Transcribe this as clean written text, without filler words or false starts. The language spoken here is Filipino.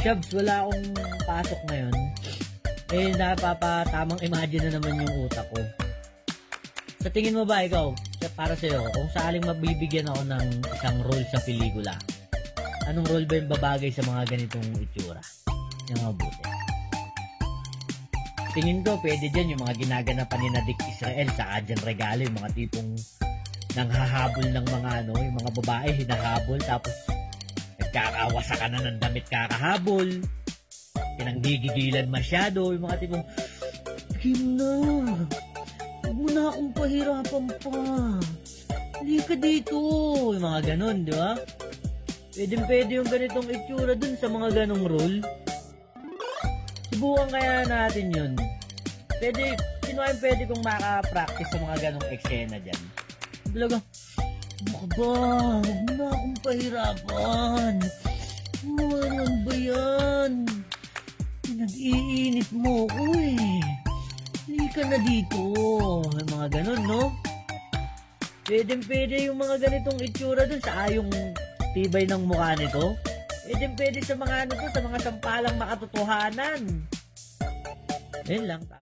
Shabs, wala akong pasok ngayon. Eh, napapatamang imagine na naman yung utak ko. Sa tingin mo ba, ikaw, para sa'yo, kung saaling mabibigyan ako ng isang role sa pelikula, anong role ba yung babagay sa mga ganitong itsura? Yung mabuti. Tingin ko, pwede dyan yung mga ginaganapan ni Dick Israel sa Adjan Regalo, yung mga tipong nanghahabol ng mga yung mga babae, hinahabol, tapos nagkakawasa ka na ng damit kakahabol, pinanggigigilan masyado, yung mga tipong, Kim na, huwag mo na akong pahirapan pa, hindi ka dito, yung mga ganon, di ba? Pwede yung ganitong itsura dun sa mga ganong role. Subukan kaya natin yun. Sino ay pwede kong makapractice sa mga ganong eksena dyan? Talaga, baka ba, huwag mo na akong pahirapan. Ano ba yan? Pinag-iinit mo ko eh. Hindi ka na dito. Mga ganon, no? Pwede yung mga ganitong itsura dun sa ayong tibay ng mukha nito. Pwede sa mga sa mga sampalang makatotohanan. Yan lang.